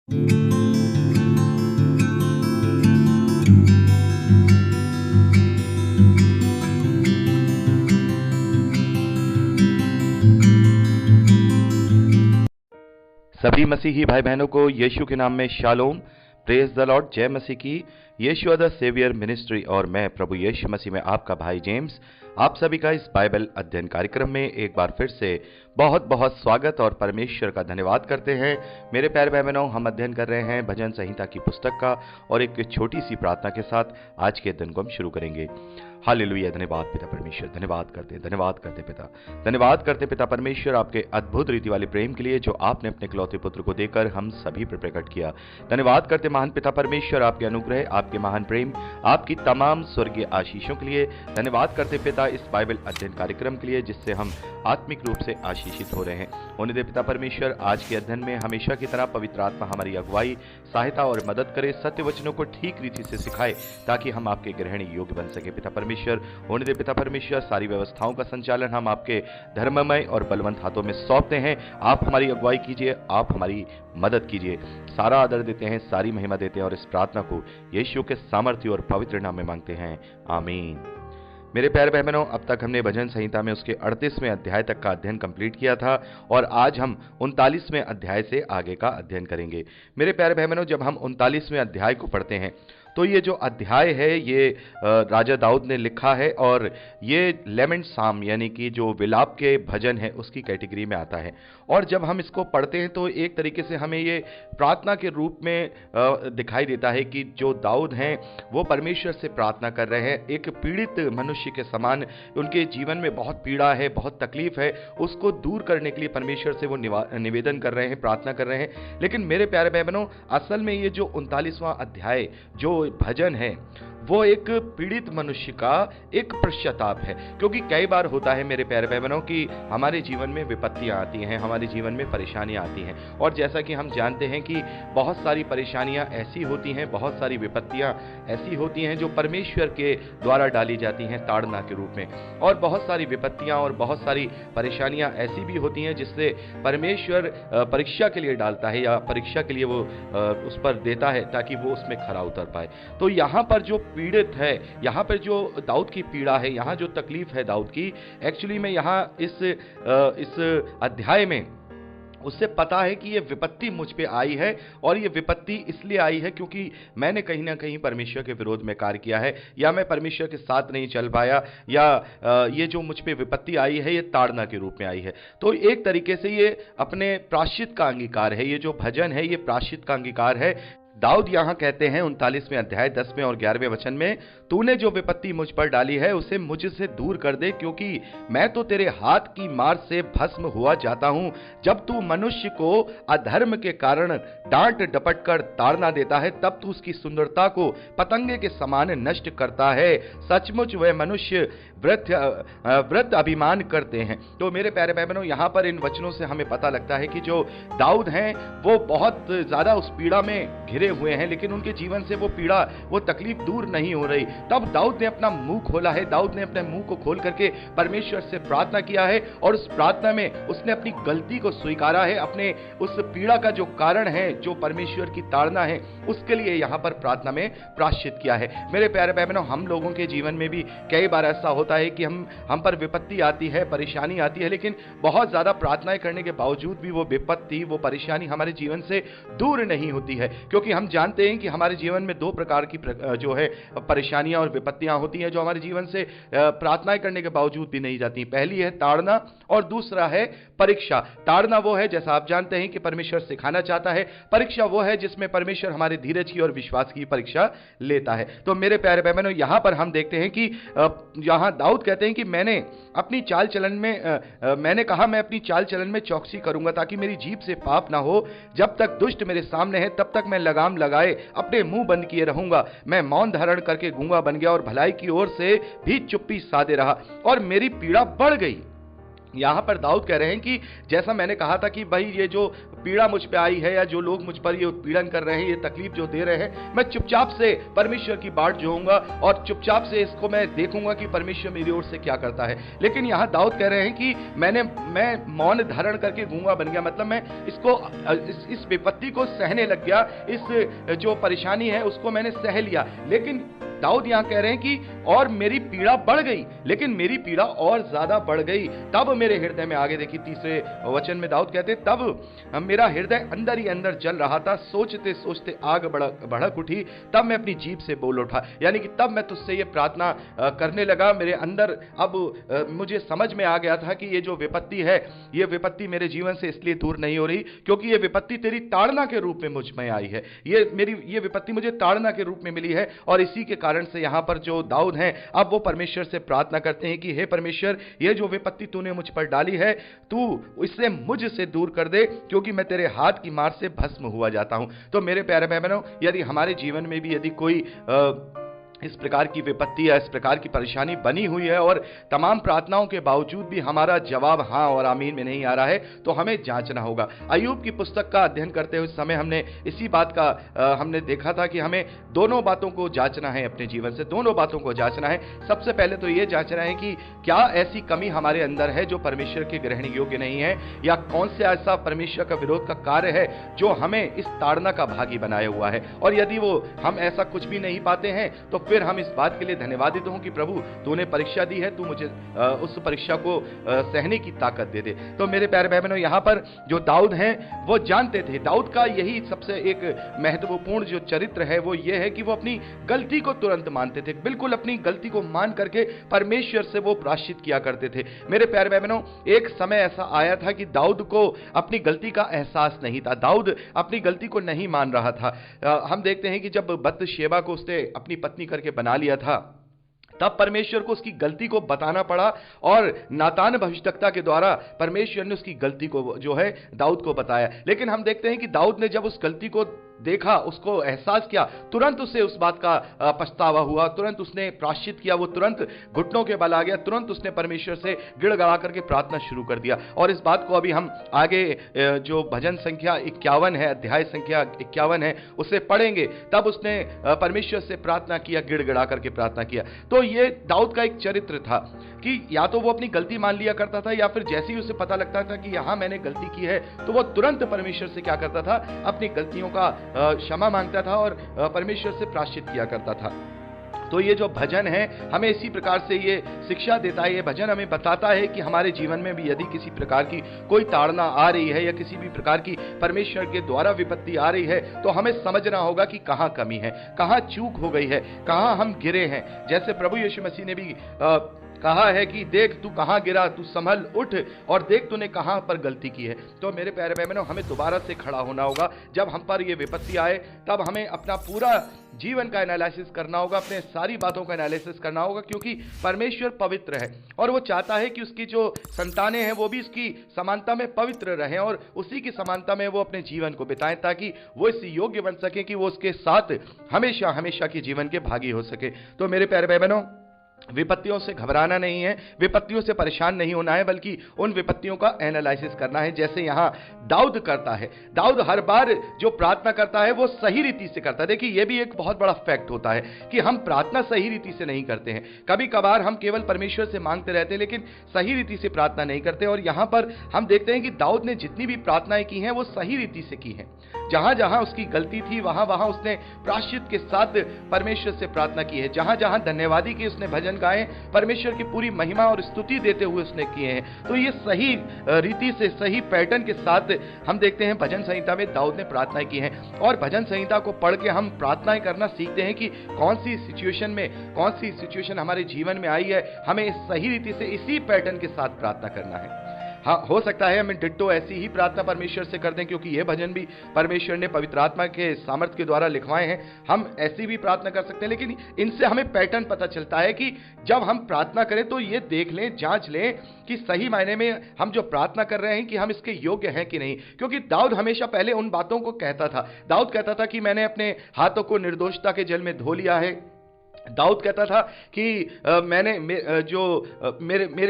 सभी मसीही भाई बहनों को यीशु के नाम में शालोम, प्रेज द लॉर्ड, जय मसीह की। यीशु द सेवियर मिनिस्ट्री और मैं प्रभु यीशु मसीह में आपका भाई जेम्स, आप सभी का इस बाइबल अध्ययन कार्यक्रम में एक बार फिर से बहुत बहुत स्वागत और परमेश्वर का धन्यवाद करते हैं। मेरे प्यारे भाई बहनों, हम अध्ययन कर रहे हैं भजन संहिता की पुस्तक का और एक छोटी सी प्रार्थना के साथ आज के अध्ययन को हम शुरू करेंगे। हालेलुया, धन्यवाद पिता परमेश्वर, धन्यवाद करते पिता, धन्यवाद करते पिता परमेश्वर आपके अद्भुत रीति वाले प्रेम के लिए जो आपने अपने इकलौते पुत्र को देकर हम सभी पर प्रकट किया। धन्यवाद करते महान पिता परमेश्वर आपके अनुग्रह, आपके महान प्रेम, आपकी तमाम स्वर्गीय आशीषों के लिए। धन्यवाद करते पिता इस बाइबल अध्ययन कार्यक्रम के लिए जिससे हम आत्मिक रूप से आशीषित हो रहे हैं। होने दे पिता परमेश्वर आज के अध्ययन में हमेशा की तरह पवित्र आत्मा हमारी अगुवाई, सहायता और मदद करे, सत्य वचनों को ठीक रीति से सिखाए ताकि हम आपके ग्रहण योग्य बन सके। पिता परमेश्वर होने दे पिता परमेश्वर, सारी व्यवस्थाओं का संचालन हम आपके धर्ममय और बलवंत हाथों में सौंपते हैं। आप हमारी अगुवाई कीजिए, आप हमारी मदद कीजिए। सारा आदर देते हैं, सारी महिमा देते हैं और इस प्रार्थना को यीशु के सामर्थ्य और पवित्र नाम में मांगते हैं, आमीन। मेरे प्यारे भाई बहनों, अब तक हमने भजन संहिता में उसके 38वें अध्याय तक का अध्ययन कंप्लीट किया था और आज हम 39वें अध्याय से आगे का अध्ययन करेंगे। मेरे प्यारे भाई बहनों, जब हम 39वें अध्याय को पढ़ते हैं तो ये जो अध्याय है ये राजा दाऊद ने लिखा है और ये लेमेंट साम यानी कि जो विलाप के भजन है उसकी कैटेगरी में आता है। और जब हम इसको पढ़ते हैं तो एक तरीके से हमें ये प्रार्थना के रूप में दिखाई देता है कि जो दाऊद हैं वो परमेश्वर से प्रार्थना कर रहे हैं। एक पीड़ित मनुष्य के समान उनके जीवन में बहुत पीड़ा है, बहुत तकलीफ है, उसको दूर करने के लिए परमेश्वर से वो निवेदन कर रहे हैं, प्रार्थना कर रहे हैं। लेकिन मेरे प्यारे भाई बहनों, असल में ये जो 39वां अध्याय जो भजन है वो एक पीड़ित मनुष्य का एक पश्चाताप है। क्योंकि कई बार होता है मेरे प्यारे भाई बहनों कि हमारे जीवन में विपत्तियां आती हैं, हमारे जीवन में परेशानियां आती हैं और जैसा कि हम जानते हैं कि बहुत सारी परेशानियां ऐसी होती हैं, बहुत सारी विपत्तियां ऐसी होती हैं जो परमेश्वर के द्वारा डाली जाती हैं ताड़ना के रूप में, और बहुत सारी विपत्तियां और बहुत सारी परेशानियां ऐसी भी होती हैं जिससे परमेश्वर परीक्षा के लिए डालता है या परीक्षा के लिए वो उस पर देता है ताकि वो उसमें खरा उतर पाए। तो यहाँ पर जो पीड़ित है, यहाँ पर जो दाऊद की पीड़ा है, यहाँ जो तकलीफ है दाऊद की, एक्चुअली में यहाँ इस अध्याय में उससे पता है कि ये विपत्ति मुझ पे आई है और ये विपत्ति इसलिए आई है क्योंकि मैंने कहीं ना कहीं परमेश्वर के विरोध में कार्य किया है या मैं परमेश्वर के साथ नहीं चल पाया या ये जो मुझ पे विपत्ति आई है ये ताड़ना के रूप में आई है। तो एक तरीके से ये अपने प्रायश्चित का अंगीकार है, ये जो भजन है ये प्रायश्चित का अंगीकार है। दाऊद यहां कहते हैं 39वें अध्याय 10वें और 11वें वचन में, तूने जो विपत्ति मुझ पर डाली है उसे मुझसे दूर कर दे, क्योंकि मैं तो तेरे हाथ की मार से भस्म हुआ जाता हूं। जब तू मनुष्य को अधर्म के कारण डांट डपट कर ताड़ना देता है तब तू उसकी सुंदरता को पतंगे के समान नष्ट करता है। सचमुच वह मनुष्य वृद्ध अभिमान करते हैं। तो मेरे प्यारे भाई बहनों, यहाँ पर इन वचनों से हमें पता लगता है कि जो दाऊद हैं वो बहुत ज्यादा उस पीड़ा में घिरे हुए हैं, लेकिन उनके जीवन से वो पीड़ा, वो तकलीफ दूर नहीं हो रही। तब दाऊद ने अपना मुंह खोला है, दाऊद ने अपने मुंह को खोल करके परमेश्वर से प्रार्थना किया है और उस प्रार्थना में उसने अपनी गलती को स्वीकारा है, अपने उस पीड़ा का जो कारण है, जो परमेश्वर की ताड़ना है, उसके लिए यहाँ पर प्रार्थना में प्रायश्चित किया है। मेरे प्यारे भाई बहनों, हम लोगों के जीवन में भी कई बार ऐसा होता है कि हम पर विपत्ति आती है, परेशानी आती है, लेकिन बहुत ज्यादा प्रार्थनाएं करने के बावजूद भी वो विपत्ति, वो परेशानी हमारे जीवन से दूर नहीं होती है। क्योंकि हम जानते हैं कि हमारे जीवन में दो प्रकार की जो है परेशानियां और विपत्तियां होती हैं जो हमारे जीवन से प्रार्थनाएं करने के बावजूद भी नहीं जाती। पहली है ताड़ना और दूसरा है परीक्षा। ताड़ना वो है, जैसा आप जानते हैं, कि परमेश्वर सिखाना चाहता है। परीक्षा वो है जिसमें परमेश्वर हमारे धीरज की और विश्वास की परीक्षा लेता है। तो मेरे प्यारे भाई बहनों, यहां पर हम देखते हैं कि यहां दाऊद कहते हैं कि मैंने अपनी चाल चलन में मैंने कहा मैं अपनी चाल चलन में चौकसी करूंगा ताकि मेरी जीभ से पाप ना हो। जब तक दुष्ट मेरे सामने है तब तक मैं लगाम लगाए अपने मुंह बंद किए रहूंगा। मैं मौन धारण करके गूंगा बन गया और भलाई की ओर से भी चुप्पी साधे रहा और मेरी पीड़ा बढ़ गई। यहां पर दाऊद कह रहे हैं कि जैसा मैंने कहा था कि भाई ये जो पीड़ा मुझ पे आई है या जो लोग मुझ पर ये उत्पीड़न कर रहे हैं, ये तकलीफ जो दे रहे हैं, मैं चुपचाप से परमेश्वर की बाट जोऊंगा और चुपचाप से इसको मैं देखूंगा कि परमेश्वर मेरी ओर से क्या करता है। लेकिन यहां दाऊद कह रहे हैं कि मैं मौन धारण करके गूंगा बन गया, मतलब मैं इसको इस विपत्ति को सहने लग गया, इस जो परेशानी है उसको मैंने सह लिया। लेकिन दाऊद यहां कह रहे हैं कि और मेरी पीड़ा बढ़ गई, लेकिन मेरी पीड़ा और ज्यादा बढ़ गई। तब मेरे हृदय में, आगे देखिए तीसरे वचन में दाऊद कहते, तब मेरा हृदय अंदर ही अंदर जल रहा था, सोचते सोचते आग भड़क उठी, तब मैं अपनी जीभ से बोल उठा। यानी कि तब मैं तुझसे ये प्रार्थना करने लगा, मेरे अंदर अब मुझे समझ में आ गया था कि ये जो विपत्ति है, ये विपत्ति मेरे जीवन से इसलिए दूर नहीं हो रही क्योंकि ये विपत्ति तेरी ताड़ना के रूप में मुझ में आई है। ये विपत्ति मुझे ताड़ना के रूप में मिली है। और इसी के कारण से यहां पर जो दाऊद हैं, अब वो परमेश्वर से प्रार्थना करते हैं कि हे परमेश्वर, ये जो विपत्ति तूने मुझ पर डाली है, तू इससे मुझसे दूर कर दे क्योंकि मैं तेरे हाथ की मार से भस्म हुआ जाता हूं। तो मेरे प्यारे भाई बहनों, यदि हमारे जीवन में भी यदि कोई इस प्रकार की विपत्ति या इस प्रकार की परेशानी बनी हुई है और तमाम प्रार्थनाओं के बावजूद भी हमारा जवाब हां और आमीन में नहीं आ रहा है, तो हमें जांचना होगा। अय्यूब की पुस्तक का अध्ययन करते हुए समय हमने इसी बात का हमने देखा था कि हमें दोनों बातों को जांचना है, अपने जीवन से दोनों बातों को जांचना है। सबसे पहले तो यह जांचना है कि क्या ऐसी कमी हमारे अंदर है जो परमेश्वर के ग्रहण योग्य नहीं है, या कौन से ऐसा परमेश्वर का विरोध का कार्य है जो हमें इस ताड़ना का भागी बनाया हुआ है। और यदि वो हम ऐसा कुछ भी नहीं पाते हैं तो फिर हम इस बात के लिए धन्यवादित हों कि प्रभु तूने परीक्षा दी है, तू मुझे उस परीक्षा को सहने की ताकत दे दे। तो मेरे प्यारे भाई बहनों, यहां पर जो दाऊद हैं वो जानते थे, दाऊद का यही सबसे एक महत्वपूर्ण जो चरित्र है वो ये है कि वो अपनी गलती को तुरंत मानते थे। बिल्कुल अपनी गलती को मान करके परमेश्वर से वो प्रायश्चित किया करते थे। मेरे प्यारे भाई बहनों, एक समय ऐसा आया था कि दाऊद को अपनी गलती का एहसास नहीं था, दाऊद अपनी गलती को नहीं मान रहा था। हम देखते हैं कि जब बतशेबा को उसने अपनी पत्नी करके बना लिया था, तब परमेश्वर को उसकी गलती को बताना पड़ा और नातान भविष्यद्वक्ता के द्वारा परमेश्वर ने उसकी गलती को जो है दाऊद को बताया। लेकिन हम देखते हैं कि दाऊद ने जब उस गलती को देखा, उसको एहसास किया, तुरंत उसे उस बात का पछतावा हुआ, तुरंत उसने प्रायश्चित किया, वो तुरंत घुटनों के बल आ गया, तुरंत उसने परमेश्वर से गिड़गिड़ा करके प्रार्थना शुरू कर दिया। और इस बात को अभी हम आगे जो भजन संख्या 51 है, अध्याय संख्या 51 है, उसे पढ़ेंगे। तब उसने परमेश्वर से प्रार्थना किया, गिड़गिड़ा करके प्रार्थना किया। तो ये दाऊद का एक चरित्र था कि या तो वो अपनी गलती मान लिया करता था, या फिर जैसे ही उसे पता लगता था कि यहां मैंने गलती की है, तो वो तुरंत परमेश्वर से क्या करता था, अपनी गलतियों का क्षमा मांगता था और परमेश्वर से प्रायश्चित किया करता था। तो ये जो भजन है हमें इसी प्रकार से ये शिक्षा देता है, ये भजन हमें बताता है कि हमारे जीवन में भी यदि किसी प्रकार की कोई ताड़ना आ रही है या किसी भी प्रकार की परमेश्वर के द्वारा विपत्ति आ रही है, तो हमें समझना होगा कि कहां कमी है, कहां चूक हो गई है, कहां हम गिरे हैं। जैसे प्रभु यीशु मसीह ने भी कहा है कि देख तू कहां गिरा, तू संभल उठ और देख तूने कहां पर गलती की है। तो मेरे प्यारे भाई बहनों, हमें दोबारा से खड़ा होना होगा। जब हम पर ये विपत्ति आए तब हमें अपना पूरा जीवन का एनालिसिस करना होगा, अपने सारी बातों का एनालिसिस करना होगा, क्योंकि परमेश्वर पवित्र है और वो चाहता है कि उसकी जो संतानें हैं वो भी इसकी समानता में पवित्र रहें और उसी की समानता में वो अपने जीवन को बिताएं, ताकि वो इस योग्य बन सके कि वो उसके साथ हमेशा हमेशा के जीवन के भागी हो सके। तो मेरे प्यारे भाई बहनों, विपत्तियों से घबराना नहीं है, विपत्तियों से परेशान नहीं होना है, बल्कि उन विपत्तियों का एनालिसिस करना है, जैसे यहां दाऊद करता है। दाऊद हर बार जो प्रार्थना करता है वो सही रीति से करता है। देखिए, यह भी एक बहुत बड़ा फैक्ट होता है कि हम प्रार्थना सही रीति से नहीं करते हैं। कभी कभार हम केवल परमेश्वर से मांगते रहते हैं, लेकिन सही रीति से प्रार्थना नहीं करते। और यहां पर हम देखते हैं कि दाऊद ने जितनी भी प्रार्थनाएं की हैं वो सही रीति से की हैं। जहां जहां उसकी गलती थी वहां वहां उसने प्रायश्चित के साथ परमेश्वर से प्रार्थना की है। जहां जहां धन्यवादी की उसने भजन गाए, परमेश्वर की पूरी महिमा और स्तुति देते हुए उसने किए हैं। तो ये सही रीति से, सही पैटर्न के साथ हम देखते हैं भजन संहिता में दाऊद ने प्रार्थनाएं की हैं। और भजन संहिता को पढ़ के हम प्रार्थनाएं करना सीखते हैं कि कौन सी सिचुएशन हमारे जीवन में आई है, हमें सही रीति से इसी पैटर्न के साथ प्रार्थना करना है। हाँ, हो सकता है हमें डिट्टो ऐसी ही प्रार्थना परमेश्वर से कर दें, क्योंकि ये भजन भी परमेश्वर ने पवित्र आत्मा के सामर्थ्य के द्वारा लिखवाए हैं। हम ऐसी भी प्रार्थना कर सकते हैं, लेकिन इनसे हमें पैटर्न पता चलता है कि जब हम प्रार्थना करें तो ये देख लें, जांच लें कि सही मायने में हम जो प्रार्थना कर रहे हैं कि हम इसके योग्य हैं कि नहीं। क्योंकि दाऊद हमेशा पहले उन बातों को कहता था। दाऊद कहता था कि मैंने अपने हाथों को निर्दोषता के जल में धो लिया है। दाऊद कहता था कि मेरे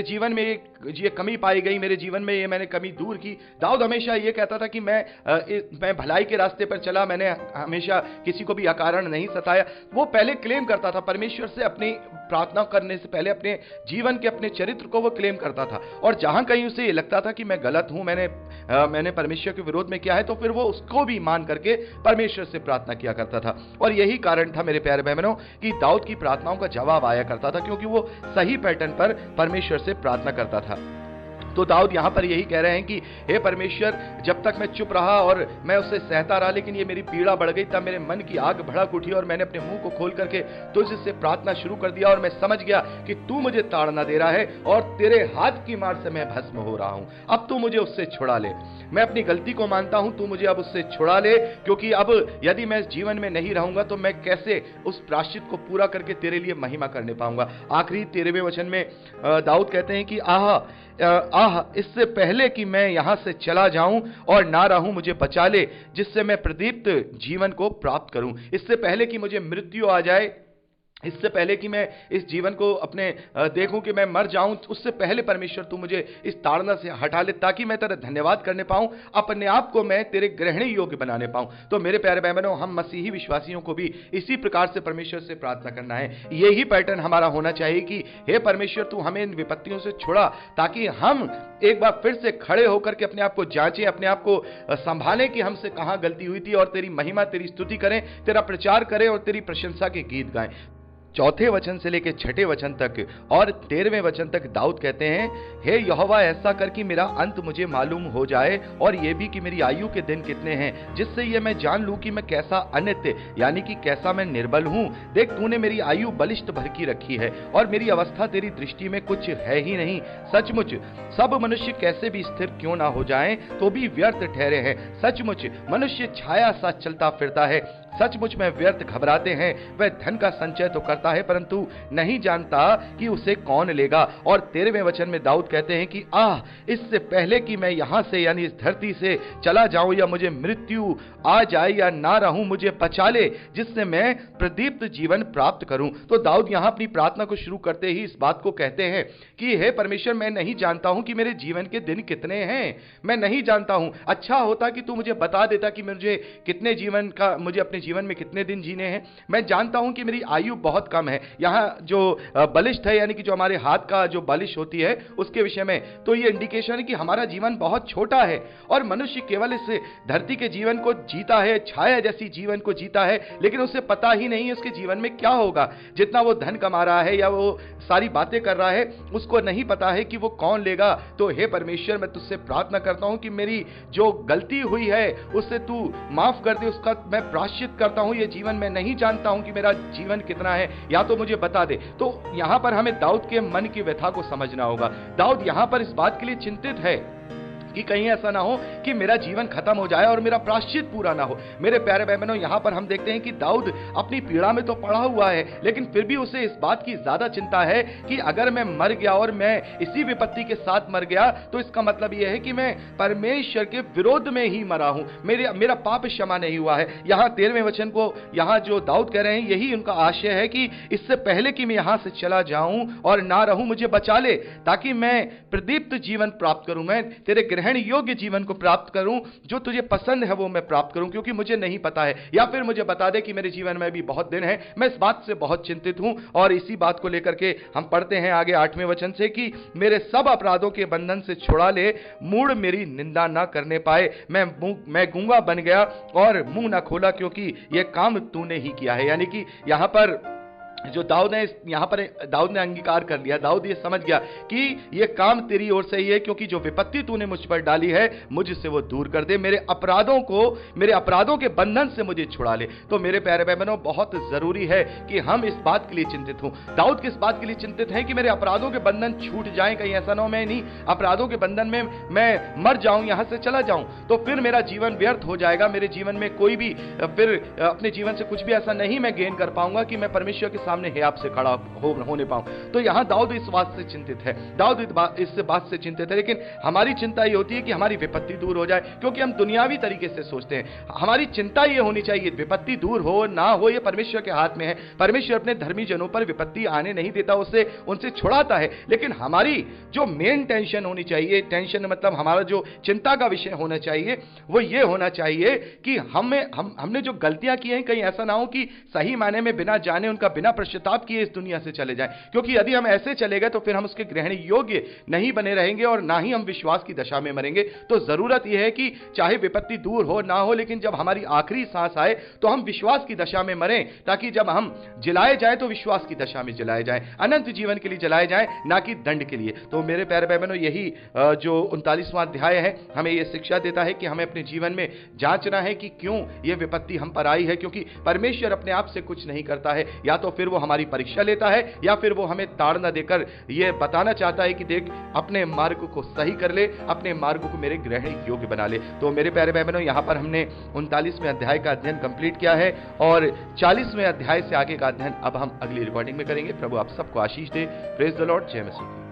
जीवन में एक ये कमी पाई गई मेरे जीवन में, ये मैंने कमी दूर की। दाऊद हमेशा ये कहता था कि मैं भलाई के रास्ते पर चला, मैंने हमेशा किसी को भी अकारण नहीं सताया। वो पहले क्लेम करता था परमेश्वर से, अपनी प्रार्थना करने से पहले अपने जीवन के अपने चरित्र को वो क्लेम करता था। और जहां कहीं उसे ये लगता था कि मैं गलत हूं, मैंने परमेश्वर के विरोध में किया है, तो फिर वो उसको भी मान करके परमेश्वर से प्रार्थना किया करता था। और यही कारण था मेरे प्यारे बहनों कि दाऊद की प्रार्थनाओं का जवाब आया करता था, क्योंकि वो सही पैटर्न पर परमेश्वर से प्रार्थना करता था। तो दाऊद यहां पर यही कह रहे हैं कि हे परमेश्वर, जब तक मैं चुप रहा और मैं उससे सहता रहा, लेकिन ये मेरी पीड़ा बढ़ गई, तब मेरे मन की आग भड़क उठी और मैंने अपने मुंह को खोल करके तुझसे प्रार्थना शुरू कर दिया। और मैं समझ गया कि तू मुझे ताड़ना दे रहा है और तेरे हाथ की मार से मैं भस्म हो रहा हूं। अब तू मुझे उससे छुड़ा ले। मैं अपनी गलती को मानता हूं, तू मुझे अब उससे छुड़ा ले, क्योंकि अब यदि मैं इस जीवन में नहीं रहूंगा तो मैं कैसे उस प्रायश्चित को पूरा करके तेरे लिए महिमा करने पाऊंगा। आखिरी 13वें वचन में दाऊद कहते हैं कि आह, इससे पहले कि मैं यहां से चला जाऊं और ना रहूं, मुझे बचा ले, जिससे मैं प्रदीप्त जीवन को प्राप्त करूं। इससे पहले कि मुझे मृत्यु आ जाए, इससे पहले कि मैं इस जीवन को अपने देखूं कि मैं मर जाऊं, उससे पहले परमेश्वर तू मुझे इस ताड़ना से हटा ले, ताकि मैं तेरा धन्यवाद करने पाऊं, अपने आप को मैं तेरे ग्रहणी योग्य बनाने पाऊं। तो मेरे प्यारे बहनों, हम मसीही विश्वासियों को भी इसी प्रकार से परमेश्वर से प्रार्थना करना है। यही पैटर्न हमारा होना चाहिए कि हे परमेश्वर, तू हमें इन विपत्तियों से छुड़ा, ताकि हम एक बार फिर से खड़े होकर के अपने आप को जांचें, अपने आप को संभालें कि हमसे कहां गलती हुई थी, और तेरी महिमा, तेरी स्तुति करें, तेरा प्रचार करें और तेरी प्रशंसा के गीत गाएं। 4 वचन से लेकर 6 वचन तक और 13वें वचन तक दाऊद कहते हैं, हे यहोवा, ऐसा कर कि मेरा अंत मुझे मालूम हो जाए, और यह भी कि मेरी आयु के दिन कितने हैं, जिससे ये मैं जान लूं कि मैं कैसा अनित्य, यानी कि कैसा मैं निर्बल हूं। देख, तूने मेरी आयु बलिष्ठ भर की रखी है, और मेरी अवस्था तेरी दृष्टि में कुछ है ही नहीं। सचमुच सब मनुष्य कैसे भी स्थिर क्यों ना हो जाएं, तो भी व्यर्थ ठहरे हैं। सचमुच मनुष्य छाया सा चलता फिरता है, सचमुच में व्यर्थ घबराते हैं। वह धन का संचय तो करता है, परंतु नहीं जानता कि उसे कौन लेगा। और 13वें वचन में दाऊद कहते हैं कि इससे पहले कि मैं यहां से, यानी इस धरती से चला जाऊं, या मुझे मृत्यु आ जाए या ना रहूं, मुझे बचा ले, जिससे मैं प्रदीप्त जीवन प्राप्त करूं। तो दाऊद यहां अपनी प्रार्थना को शुरू करते ही इस बात को कहते हैं कि हे परमेश्वर, मैं नहीं जानता हूं कि मेरे जीवन के दिन कितने हैं, मैं नहीं जानता हूं। अच्छा होता कि तू मुझे बता देता कि मुझे अपने जीवन में कितने दिन जीने हैं। मैं जानता हूं कि मेरी आयु बहुत कम है। यहां जो बलिष्ठ है, यानी कि जो हमारे हाथ का जो बलिष्ठ होती है, उसके विषय में तो ये इंडिकेशन है कि हमारा जीवन बहुत छोटा है, और मनुष्य केवल इस धरती के जीवन को जीता है, छाया जैसी जीवन को जीता है, लेकिन उसे पता ही नहीं है उसके जीवन में क्या होगा। जितना वो धन कमा रहा है या वो सारी बातें कर रहा है, उसको नहीं पता है कि वो कौन लेगा। तो हे परमेश्वर, मैं तुझसे प्रार्थना करता हूं कि मेरी जो गलती हुई है उससे तू माफ कर दे, उसका मैं प्रायश्चित करता हूं। ये जीवन मैं नहीं जानता हूं कि मेरा जीवन कितना है, या तो मुझे बता दे। तो यहां पर हमें दाऊद के मन की व्यथा को समझना होगा। दाऊद यहां पर इस बात के लिए चिंतित है कि कहीं ऐसा ना हो कि मेरा जीवन खत्म हो जाए और मेरा प्रायश्चित पूरा ना हो। मेरे प्यारे भाई बहनों, यहां पर हम देखते हैं कि दाऊद अपनी पीड़ा में तो पड़ा हुआ है, लेकिन फिर भी उसे इस बात की ज्यादा चिंता है कि अगर मैं मर गया और मैं इसी विपत्ति के साथ मर गया, तो इसका मतलब यह है कि मैं परमेश्वर के विरोध में ही मरा हूं, मेरा पाप क्षमा नहीं हुआ है। यहां 13वें वचन को यहां जो दाऊद कह रहे हैं, यही उनका आशय है कि इससे पहले कि मैं यहां से चला जाऊं और ना रहूं, मुझे बचा ले, ताकि मैं प्रदीप्त जीवन प्राप्त करूं, मैं तेरे ग्रहण योग्य जीवन को प्राप्त करूं, जो तुझे पसंद है वो मैं प्राप्त करूं, क्योंकि मुझे नहीं पता है। या फिर मुझे बता दे कि मेरे जीवन में भी बहुत दिन है। मैं इस बात से बहुत चिंतित हूं। और इसी बात को लेकर के हम पढ़ते हैं आगे 8वें वचन से कि मेरे सब अपराधों के बंधन से छुड़ा ले, मूढ़ मेरी निंदा ना करने पाए। मैं गूंगा बन गया और मुंह ना खोला, क्योंकि यह काम तूने ही किया है। यानी कि यहां पर जो दाऊद ने अंगीकार कर लिया। दाऊद ये समझ गया कि ये काम तेरी ओर से ही है, क्योंकि जो विपत्ति तूने मुझ पर डाली है, मुझसे वो दूर कर दे, मेरे अपराधों के बंधन से मुझे छुड़ा ले। तो मेरे प्यारे भाई बहनों, बहुत जरूरी है कि हम इस बात के लिए चिंतित हों। दाऊद किस बात के लिए चिंतित है कि मेरे अपराधों के बंधन छूट जाएं, कहीं ऐसा ना हो मैं नहीं अपराधों के बंधन में मैं मर जाऊं, यहां से चला जाऊं, तो फिर मेरा जीवन व्यर्थ हो जाएगा। मेरे जीवन में कोई भी फिर अपने जीवन से कुछ भी ऐसा नहीं मैं गेन कर पाऊंगा कि मैं परमेश्वर के सामने हे आपसे खड़ा होने पाऊं। तो यहां दाऊद इस बात से चिंतित है, दाऊद इस बात से चिंतित है। लेकिन हमारी चिंता ये होती है कि हमारी विपत्ति दूर हो जाए, क्योंकि हम दुनियावी तरीके से सोचते हैं। हमारी चिंता ये होनी चाहिए, विपत्ति दूर हो ना हो ये परमेश्वर के हाथ में है। परमेश्वर अपने धर्मी जनों पर विपत्ति आने नहीं देता, उनसे छुड़ाता है। लेकिन हमारी जो मेन टेंशन होनी चाहिए, टेंशन मतलब हमारा जो चिंता का विषय होना चाहिए, वो ये होना चाहिए कि हमने जो गलतियां की हैं, कहीं ऐसा ना हो कि सही मायने में बिना जाने, उनका बिना पश्चाताप किए इस दुनिया से चले जाएं। क्योंकि यदि हम ऐसे चले गए तो फिर हम उसके ग्रहण योग्य नहीं बने रहेंगे और ना ही हम विश्वास की दशा में मरेंगे। तो जरूरत यह है कि चाहे विपत्ति दूर हो ना हो, लेकिन जब हमारी आखिरी सांस आए तो हम विश्वास की दशा में मरें, ताकि जब हम जलाए जाए तो विश्वास की दशा में जलाए जाए, अनंत जीवन के लिए जलाए जाए, ना कि दंड के लिए। तो मेरे प्यारे भाई बहनों, यही जो 39वां अध्याय है हमें यह शिक्षा देता है कि हमें अपने जीवन में जांचना है कि क्यों यह विपत्ति हम पर आई है। क्योंकि परमेश्वर अपने आप से कुछ नहीं करता है, या तो फिर वो हमारी परीक्षा लेता है, या फिर वो हमें ताड़ना देकर यह बताना चाहता है कि देख, अपने मार्ग को सही कर ले, अपने मार्ग को मेरे ग्रहण योग्य बना ले। तो मेरे प्यारे भाई बहनों, यहां पर हमने 39वें अध्याय का अध्ययन कंप्लीट किया है और 40वें अध्याय से आगे का अध्ययन अब हम अगली रिकॉर्डिंग में करेंगे। प्रभु आप सबको आशीष दे। Praise the lord. जय मसीह।